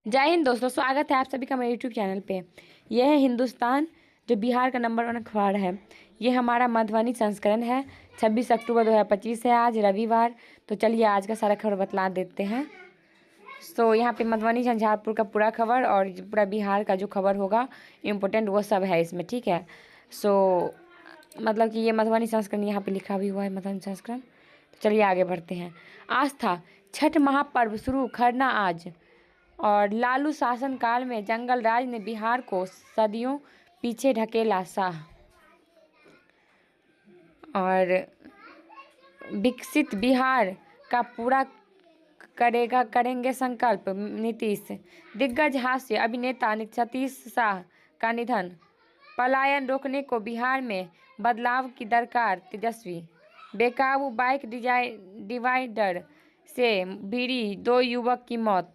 जय हिंद दोस्तों, स्वागत है आप सभी का मेरे यूट्यूब चैनल पे। यह है हिंदुस्तान, जो बिहार का नंबर 1 अखबार है। ये हमारा मधुबनी संस्करण है। 26 अक्टूबर 2025 है आज रविवार। तो चलिए आज का सारा खबर बतला देते हैं। यहाँ पे मधुबनी झंझारपुर का पूरा खबर और पूरा बिहार का जो खबर होगा इम्पोर्टेंट वो सब है इसमें, ठीक है। मतलब कि ये मधुबनी संस्करण यहाँ पे लिखा भी हुआ है, मधुबनी संस्करण। तो चलिए आगे बढ़ते हैं। आस्था छठ महापर्व शुरू, खरना आज। और लालू शासनकाल में जंगल राज ने बिहार को सदियों पीछे ढकेला, शाह। और विकसित बिहार का पूरा करेंगे संकल्प, नीतीश। दिग्गज हास्य अभिनेता सतीश शाह का निधन, पलायन रोकने को बिहार में बदलाव की दरकार, तेजस्वी। बेकाबू बाइक डिवाइडर से भिड़ी 2 युवक की मौत,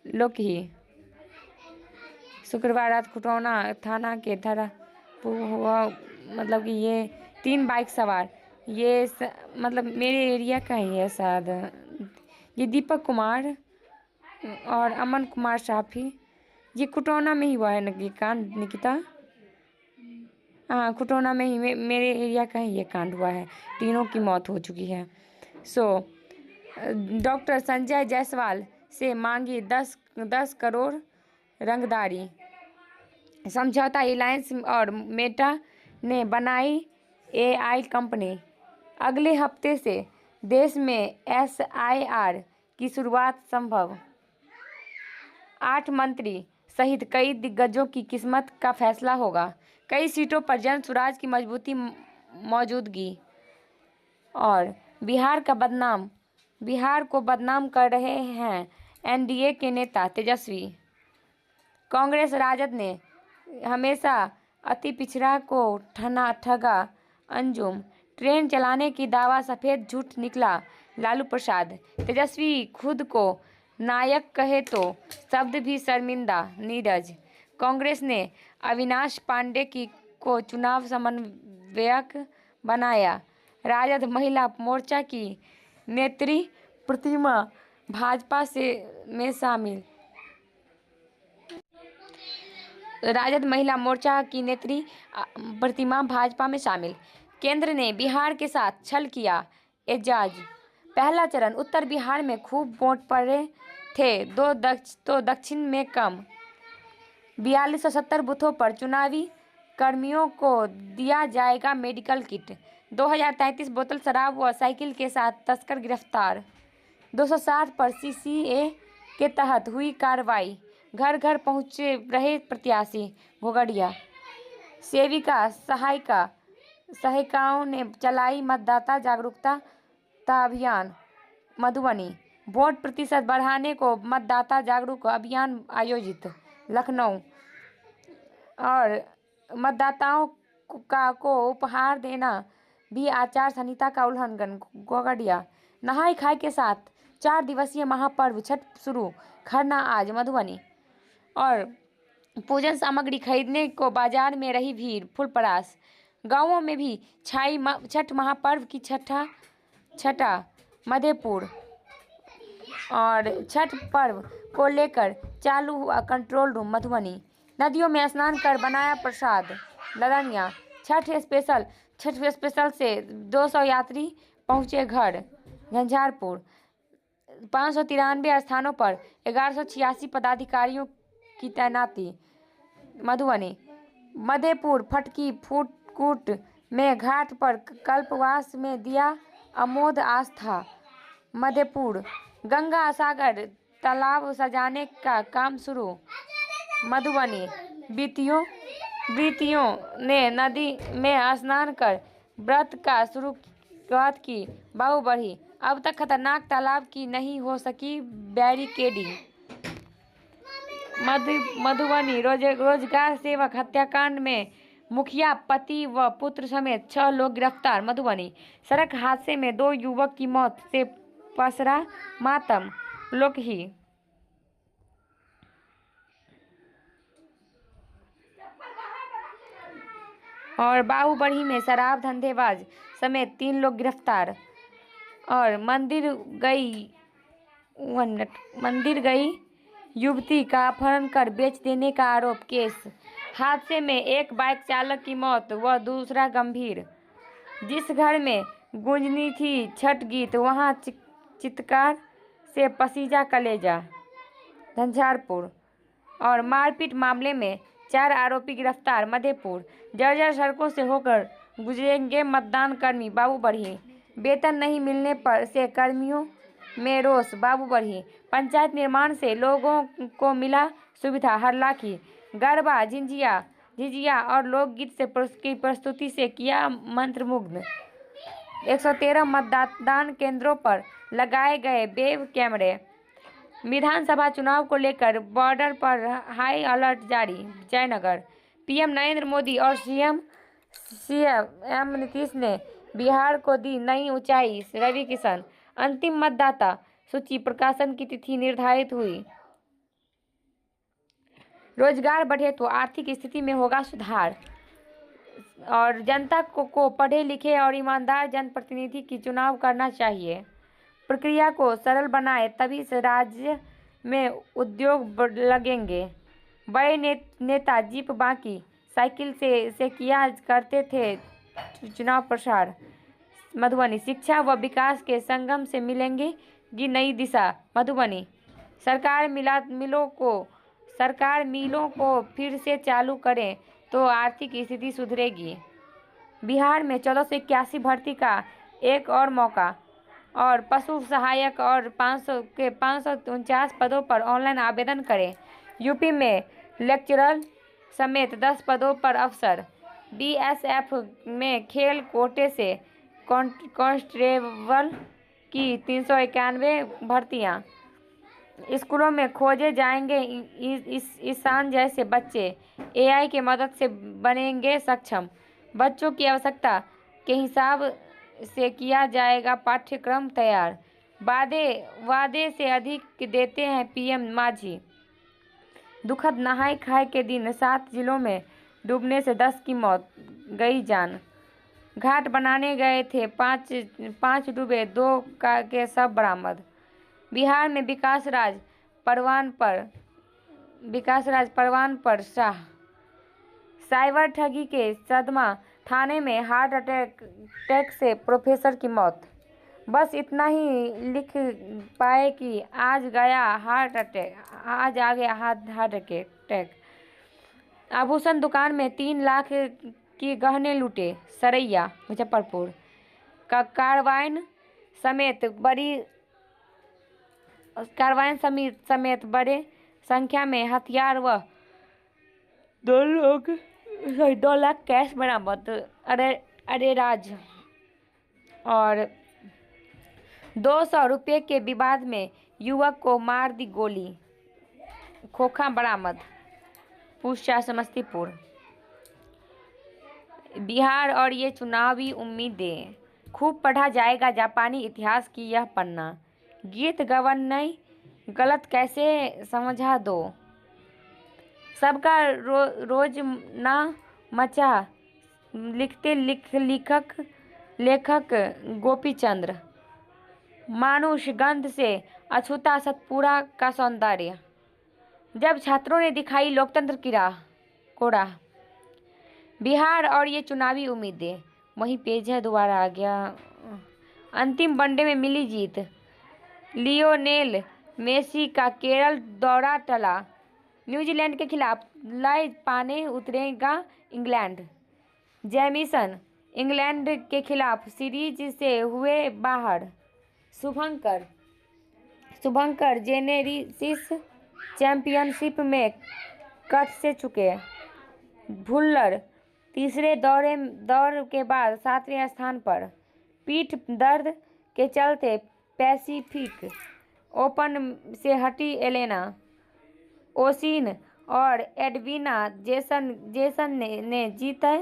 लोकही। शुक्रवार रात खुटौना थाना के धरा हुआ, मतलब कि ये 3 बाइक सवार, मतलब मेरे एरिया का ही है शायद। ये दीपक कुमार और अमन कुमार साफी, ये खुटौना में ही हुआ है ना ये कांड, निकिता। हाँ, खुटौना में ही मेरे एरिया का ही ये कांड हुआ है। तीनों की मौत हो चुकी है। डॉक्टर संजय जायसवाल से मांगी 10 करोड़ रंगदारी। समझौता रिलायंस और मेटा ने बनाई एआई कंपनी। अगले हफ्ते से देश में एसआईआर की शुरुआत संभव। 8 मंत्री सहित कई दिग्गजों की किस्मत का फैसला होगा। कई सीटों पर जन स्वराज की मजबूती मौजूदगी। और बिहार को बदनाम कर रहे हैं एनडीए के नेता, तेजस्वी। कांग्रेस राजद ने हमेशा अति पिछड़ा को ठगा, अंजुम। ट्रेन चलाने की दावा सफेद झूठ निकला, लालू प्रसाद। तेजस्वी खुद को नायक कहे तो शब्द भी शर्मिंदा, नीरज। कांग्रेस ने अविनाश पांडे को चुनाव समन्वयक बनाया। राजद महिला मोर्चा की नेत्री प्रतिमा भाजपा में शामिल। राजद महिला मोर्चा की नेत्री प्रतिमा भाजपा में शामिल। केंद्र ने बिहार के साथ छल किया, एजाज। पहला चरण उत्तर बिहार में खूब वोट पड़े थे, तो दक्षिण में कम। 4270 बूथों पर चुनावी कर्मियों को दिया जाएगा मेडिकल किट। 2033 बोतल शराब व साइकिल के साथ तस्कर गिरफ्तार। 260 पर सीसीए के तहत हुई कार्रवाई, घर घर पहुंचे रहे प्रत्याशी, घोगड़िया। सेविका सहायिकाओं ने चलाई मतदाता जागरूकता अभियान, मधुबनी। वोट प्रतिशत बढ़ाने को मतदाता जागरूक अभियान आयोजित, लखनऊ। और मतदाताओं को उपहार देना भी आचार संहिता का उल्लंघन, घोगड़िया। नहाई खाई के साथ 4 दिवसीय महापर्व छठ शुरू, खरना आज, मधुबनी। और पूजन सामग्री खरीदने को बाजार में रही भीड़, फुलपरास। गांवों में भी छाई छठ महापर्व की छठा, मधेपुर। और छठ पर्व को लेकर चालू हुआ कंट्रोल रूम, मधुबनी। नदियों में स्नान कर बनाया प्रसाद, लदनिया। छठ स्पेशल से 200 यात्री पहुंचे घर, झंझारपुर। 593 स्थानों पर 1186 पदाधिकारियों की तैनाती, मधुबनी। मधेपुर फटकी फूटकूट में घाट पर कल्पवास में दिया अमोद आस्था, मधेपुर। गंगा सागर तालाब सजाने का काम शुरू, मधुबनी। व्रतियों ने नदी में स्नान कर व्रत का शुरुआत की, बाहुबढ़ी। अब तक खतरनाक तालाब की नहीं हो सकी बैरिकेडिंग, मधुबनी। रोजगार सेवक हत्याकांड में मुखिया पति व पुत्र समेत 6 लोग गिरफ्तार, मधुबनी। सड़क हादसे में 2 युवक की मौत से पसरा मातम, लोकही। और बाहुबढ़ी में शराब धंधेबाज समेत 3 लोग गिरफ्तार। और मंदिर गई युवती का अपहरण कर बेच देने का आरोप। केस हादसे में एक बाइक चालक की मौत व दूसरा गंभीर। जिस घर में गूंजनी थी छठ गीत वहां चित्कार से पसीजा कलेजा। झंझारपुर और मारपीट मामले में 4 आरोपी गिरफ्तार। मधेपुर जर्जर सड़कों से होकर गुजरेंगे मतदान कर्मी। बाबू बढ़ी वेतन नहीं मिलने पर से कर्मियों में रोष। बाबू बढ़ी पंचायत निर्माण से लोगों को मिला सुविधा। हरलाखी गरबा झिझिया और लोकगीत से की प्रस्तुति से किया मंत्रमुग्ध। 113 मतदान केंद्रों पर लगाए गए वेब कैमरे। विधानसभा चुनाव को लेकर बॉर्डर पर हाई अलर्ट जारी। जयनगर पीएम नरेंद्र मोदी और सीएम नीतीश ने बिहार को दी नई ऊंचाई। रवि किशन अंतिम मतदाता सूची प्रकाशन की तिथि निर्धारित हुई। रोजगार बढ़े तो आर्थिक स्थिति में होगा सुधार और जनता को पढ़े लिखे और ईमानदार जनप्रतिनिधि की चुनाव करना चाहिए। प्रक्रिया को सरल बनाए तभी से राज्य में उद्योग लगेंगे। बड़े नेता जीप बाकी साइकिल से किया करते थे चुनाव प्रचार। मधुबनी शिक्षा व विकास के संगम से मिलेंगी नई दिशा। मधुबनी सरकार मिलों को फिर से चालू करें तो आर्थिक स्थिति सुधरेगी। बिहार में 1481 भर्ती का एक और मौका और पशु सहायक और 549 पदों पर ऑनलाइन आवेदन करें। यूपी में लेक्चरर समेत 10 पदों पर अवसर। बीएसएफ में खेल कोटे से कांस्टेबल की 391 भर्तियां। स्कूलों में खोजे जाएंगे ईशान जैसे बच्चे। एआई की मदद से बनेंगे सक्षम। बच्चों की आवश्यकता के हिसाब से किया जाएगा पाठ्यक्रम तैयार। वादे से अधिक देते हैं पीएम मांझी। दुखद नहाय खाए के दिन 7 जिलों में डूबने से 10 की मौत, गई जान। घाट बनाने गए थे 5 डूबे, 2 के शव बरामद। बिहार में विकास राज परवान पर शाह। साइबर ठगी के सदमा, थाने में हार्ट अटैक से प्रोफेसर की मौत। बस इतना ही लिख पाए कि आज आ गया हार्ट अटैक। आभूषण दुकान में 3 लाख की गहने लूटे। सरैया मुजफ्फरपुर का कार्बाइन समेत बड़े संख्या में हथियार व 2 लाख कैश बरामद। अरेराज और 200 रुपये के विवाद में युवक को मार दी गोली। खोखा बरामद। पूछा समस्तीपुर। बिहार और ये चुनावी उम्मीदें। खूब पढ़ा जाएगा जापानी इतिहास की यह पन्ना। गीत गवन्नई गलत कैसे समझा दो। सबका रोज ना मचा लिखते लेखक गोपी चंद्र। मानुष गंध से अछूता सतपुरा का सौंदर्य। जब छात्रों ने दिखाई लोकतंत्र की राह को राह। बिहार और ये चुनावी उम्मीदें। वही पेज है, दोबारा आ गया। अंतिम वनडे में मिली जीत। लियोनेल मेसी का केरल दौरा टला। न्यूजीलैंड के खिलाफ लय पाने उतरेगा इंग्लैंड। जैमिसन इंग्लैंड के खिलाफ सीरीज से हुए बाहर। शुभंकर जेनेसिस चैंपियनशिप में कट से चुके। भुल्लर तीसरे दौर के बाद 7वें स्थान पर। पीठ दर्द के चलते पैसिफिक ओपन से हटी एलेना ओसिन और एडविना जेसन ने जीता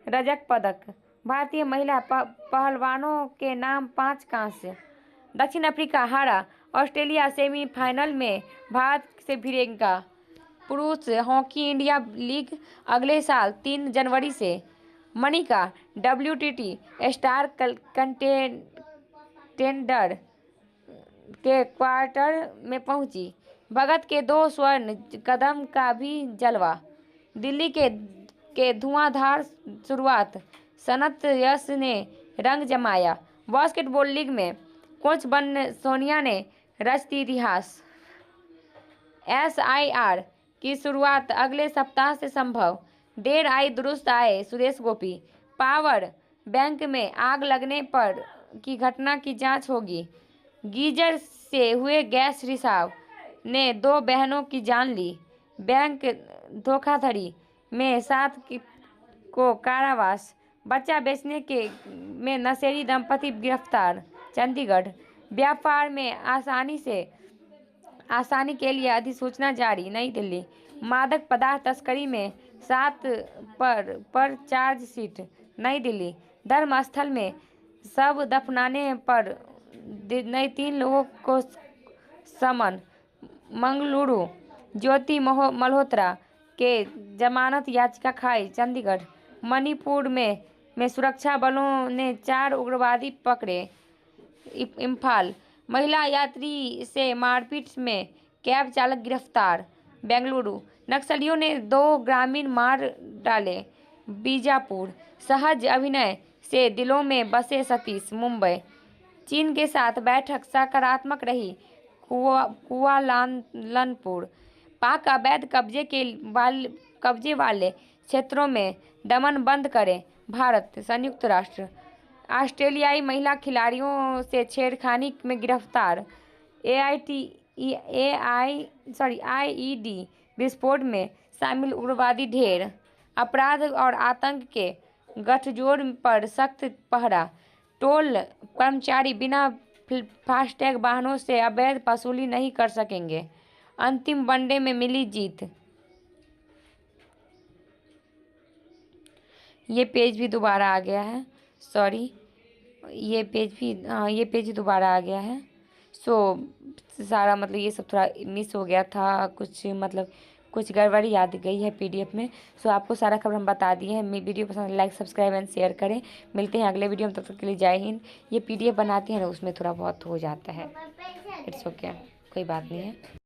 रजत पदक। भारतीय महिला पहलवानों के नाम 5 कांस्य। दक्षिण अफ्रीका हारा। ऑस्ट्रेलिया सेमीफाइनल में भारत से भिड़ेगा। पुरुष हॉकी इंडिया लीग अगले साल 3 जनवरी से। मनिका WTT स्टार कंटेंडर के क्वार्टर में पहुंची। भगत के 2 स्वर्ण कदम का भी जलवा। दिल्ली के धुआंधार शुरुआत, सनत यश ने रंग जमाया। बास्केटबॉल लीग में कोच बन सोनिया ने रच दी इतिहास। SIR की शुरुआत अगले सप्ताह से संभव, देर आई दुरुस्त आए सुरेश गोपी। पावर बैंक में आग लगने पर की घटना की जांच होगी। गीजर से हुए गैस रिसाव ने 2 बहनों की जान ली। बैंक धोखाधड़ी में 7 को कारावास। बच्चा बेचने के में नशेड़ी दंपति गिरफ्तार। चंडीगढ़ व्यापार में आसानी के लिए अधिसूचना जारी। नई दिल्ली मादक पदार्थ तस्करी में 7 पर चार्जशीट। नई दिल्ली धर्मस्थल में शव दफनाने पर 3 लोगों को समन। मंगलुरु ज्योति मल्होत्रा के जमानत याचिका खाई। चंडीगढ़ मणिपुर में सुरक्षा बलों ने 4 उग्रवादी पकड़े। इम्फाल महिला यात्री से मारपीट में कैब चालक गिरफ्तार। बेंगलुरु नक्सलियों ने 2 ग्रामीण मार डाले। बीजापुर सहज अभिनय से दिलों में बसे सतीश। मुंबई चीन के साथ बैठक सकारात्मक रही। कुआलालंपुर पाक अवैध कब्जे वाले क्षेत्रों में दमन बंद करे भारत। संयुक्त राष्ट्र ऑस्ट्रेलियाई महिला खिलाड़ियों से छेड़खानी में गिरफ्तार। IED विस्फोट में शामिल उग्रवादी ढेर। अपराध और आतंक के गठजोड़ पर सख्त पहरा। टोल कर्मचारी बिना फास्टैग वाहनों से अवैध वसूली नहीं कर सकेंगे। अंतिम वनडे में मिली जीत। ये पेज भी दोबारा आ गया है, सॉरी ये पेज दोबारा आ गया है। सारा मतलब ये सब थोड़ा मिस हो गया था, कुछ गड़बड़ी आ गई है PDF में। आपको सारा खबर हम बता दिए हैं। मेरी वीडियो पसंद लाइक सब्सक्राइब एंड शेयर करें। मिलते हैं अगले वीडियो में, तब तक के लिए जय हिंद। ये PDF बनाते हैं ना, उसमें थोड़ा बहुत हो जाता है, इट्स ओके, कोई बात नहीं है।